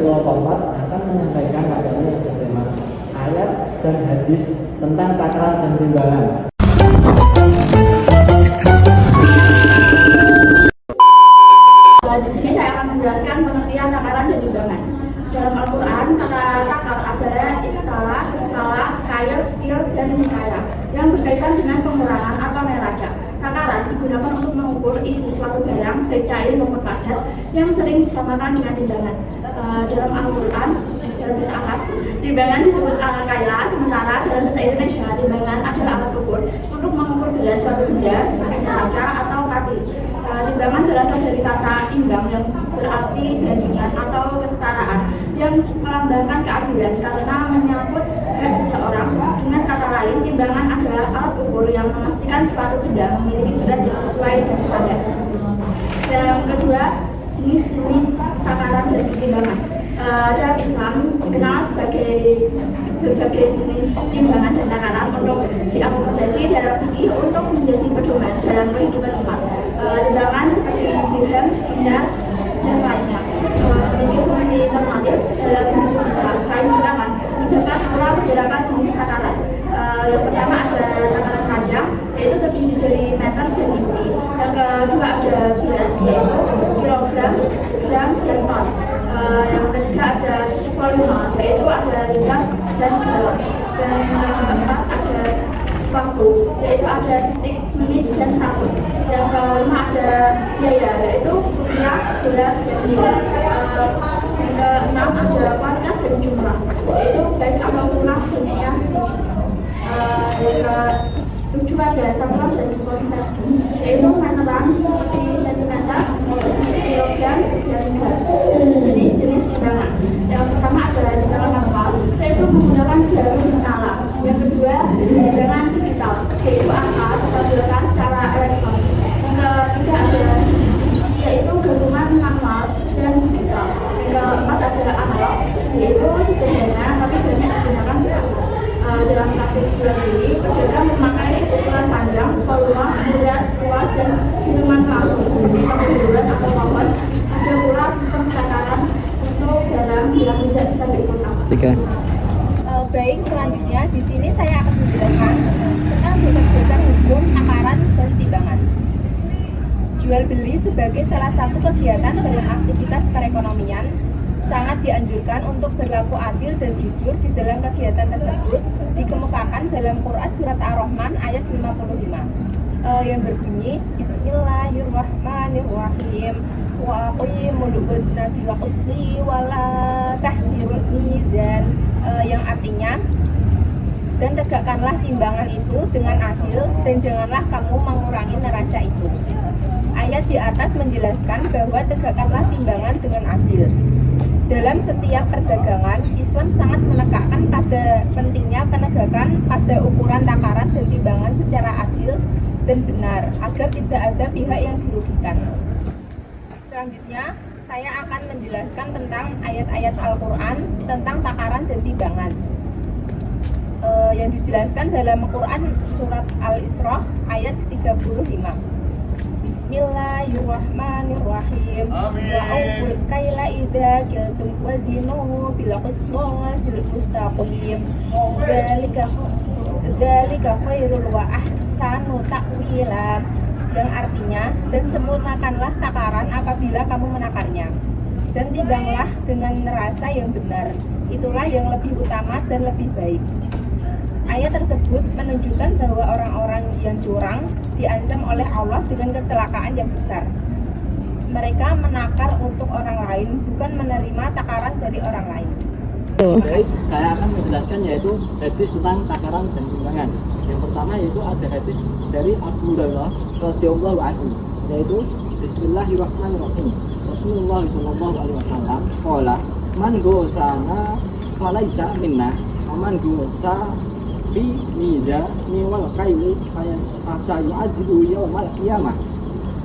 Abdullah Topat akan menyampaikan materi yang bertema ayat dan hadis tentang takaran dan timbangan. Di sini saya akan menjelaskan pengertian takaran dan timbangan. Dalam Al-Quran, kata takar adalah iktala, kail, kil, dan mikaya yang berkaitan dengan pengurangan atau neraca. Takaran digunakan untuk mengukur isi suatu barang, baik cair maupun padat, yang sering disamakan dengan timbangan. Dalam Al-Quran, dalam bahasa Arab, timbangan disebut al-kaila, sementara dalam bahasa Indonesia, timbangan adalah alat ukur untuk mengukur berat suatu benda sebagai neraca atau kati. Timbangan berasal dari kata imbang yang berarti bandingan atau kesetaraan yang melambangkan keadilan karena menyangkut hak seseorang. Dengan kata lain, timbangan adalah alat ukur yang memastikan suatu benda memiliki berat yang sesuai dan standar. Yang kedua, jenis-jenis takaran dan timbangan. Dalam Islam dikenal sebagai berbagai jenis timbangan dan takaran untuk diakomodasi dalam fikih untuk menjadi pedoman dalam kehidupan umat. Timbangan seperti dirham, dinar, dan lainnya memiliki fungsi normatif dalam hidup Islam. Selain timbangan, terdapat pula beberapa jenis takaran. Yang pertama ada takaran panjang, yaitu terdiri dari meter dan inci. Yang kedua ada berat, yaitu kilogram, gram, dan ton. Yang ketiga ada volume, yaitu ada liter dan galon. Dan yang keempat ada waktu, yaitu ada detik, menit, dan tahun. Yang kelima ada biaya, yaitu rupiah, dolar, dan nilai. Yang keenam ada kualitas dan jumlah, yaitu baik atau kurang banyaknya sedikit. Yang ketujuh ada satuan dan kuantitas, yaitu meteran seperti sentimeter, kilogram, dan gram. Jenis-jenis timbangan. Yang pertama ada timbangan manual, yaitu menggunakan jarum skala. Yang kedua, timbangan digital, yaitu angka ditampilkan secara elektronik. Yang ketiga ada yaitu gabungan manual dan digital. Yang keempat adalah analog, yaitu sederhana tapi banyak digunakan di pasar. Dalam praktik jual beli, pedagang memakai ukuran panjang, volume, berat, luas, dan minuman langsung seperti pembuatan atau pohon. Ada pula sistem takaran untuk barang yang tidak bisa diukur. Baik, selanjutnya di sini saya akan menjelaskan tentang dasar-dasar hukum takaran dan timbangan. Jual beli sebagai salah satu kegiatan dalam aktivitas perekonomian sangat dianjurkan untuk berlaku adil dan jujur di dalam kegiatan tersebut, dikemukakan dalam Quran Surat Ar-Rahman ayat 55 yang berbunyi Bismillahirrahmanirrahim wa aqimul wazna bil qisti wa la tahsirul mizan, yang artinya dan tegakkanlah timbangan itu dengan adil dan janganlah kamu mengurangi neraca itu. Ayat di atas menjelaskan bahwa tegakkanlah timbangan dengan adil. Dalam setiap perdagangan, Islam sangat menekankan pada pentingnya penegakan pada ukuran takaran dan timbangan secara adil dan benar, agar tidak ada pihak yang dirugikan. Selanjutnya, saya akan menjelaskan tentang ayat-ayat Al-Quran tentang takaran dan timbangan. Yang dijelaskan dalam Quran Surat Al-Isra ayat 35. Bismillahirrahmanirrahim. Wa awful kaila idza kiltum wazinu bil qisṭasil mustaqim. Dzalika khairul wa ahsanu ta'wila. Yang artinya, dan sempurnakanlah takaran apabila kamu menakarnya, dan timbanglah dengan neraca yang benar. Itulah yang lebih utama dan lebih baik. Ayat tersebut menunjukkan bahwa orang-orang yang curang diancam oleh Allah dengan kecelakaan yang besar. Mereka menakar untuk orang lain, bukan menerima takaran dari orang lain. Baik, saya akan menjelaskan yaitu hadis tentang takaran dan timbangan. Yang pertama yaitu ada hadis dari Abu Hurairah radhiyallahu anhu, yaitu Bismillahirrahmanirrahim. Rasulullah sallallahu alaihi wasallam qala man gosana falaisa minna man gosa fi mizani wal kaili fasayu'adzibu yaumal qiyamah.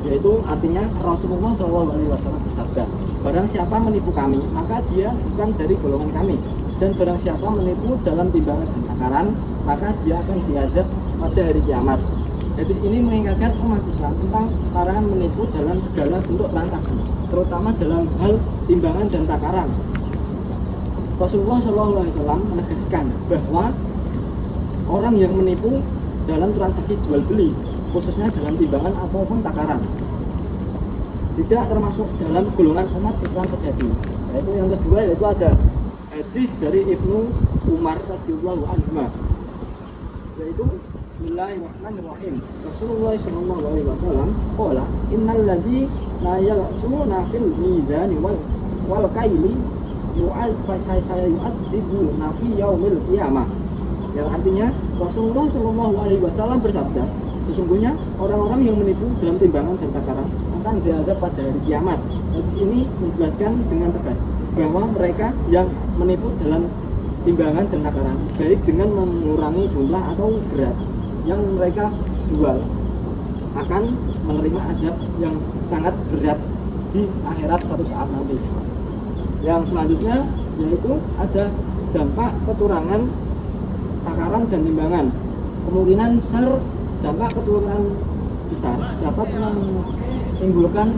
Yaitu artinya Rasulullah sallallahu alaihi wasallam bersabda, barang siapa menipu kami maka dia bukan dari golongan kami, dan barang siapa menipu dalam timbangan dan takaran maka dia akan diazab pada hari kiamat. Hadis ini mengingatkan umat Islam tentang larangan menipu dalam segala bentuk transaksi, terutama dalam hal timbangan dan takaran. Rasulullah SAW menegaskan bahwa orang yang menipu dalam transaksi jual beli, khususnya dalam timbangan ataupun takaran, tidak termasuk dalam golongan umat Islam sejati. Yaitu yang kedua, yaitu ada hadis dari Ibnu Umar radhiyallahu anhu, yaitu Bismillahirrahmanirrahim. Rasulullah sallallahu alaihi wasallam qala innal ladzi la yaqsuna fil mizani wal kaili yu'adibu nafi yaumil qiyamah. Yang artinya Rasulullah sallallahu alaihi wasallam bersabda, sesungguhnya orang-orang yang menipu dalam timbangan dan takaran akan diadab pada hari kiamat. Hadis ini menjelaskan dengan tegas bahwa mereka yang menipu dalam timbangan dan takaran, baik dengan mengurangi jumlah atau berat yang mereka jual, akan menerima azab yang sangat berat di akhirat suatu saat nanti. Yang selanjutnya yaitu ada dampak kecurangan takaran dan timbangan. Kemungkinan besar dampak kecurangan besar dapat menimbulkan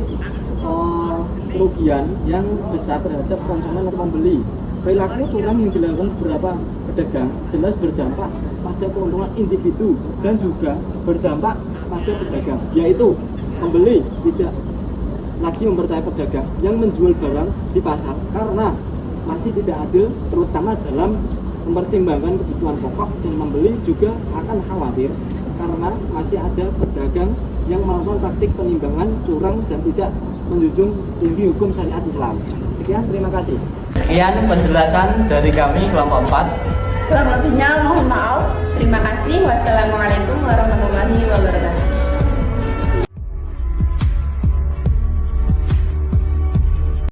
kerugian yang besar terhadap konsumen atau pembeli. Perilaku curang yang dilakukan beberapa pedagang jelas berdampak pada keuntungan individu dan juga berdampak pada pedagang, yaitu pembeli tidak lagi mempercayai pedagang yang menjual barang di pasar karena masih tidak adil, terutama dalam mempertimbangkan kebutuhan pokok, dan membeli juga akan khawatir karena masih ada pedagang yang melakukan praktik penimbangan curang dan tidak menjunjung tinggi hukum syariat Islam. Sekian, terima kasih. Sekian penjelasan dari kami kelompok 4. Kurang lebihnya mohon maaf. Terima kasih. Wassalamualaikum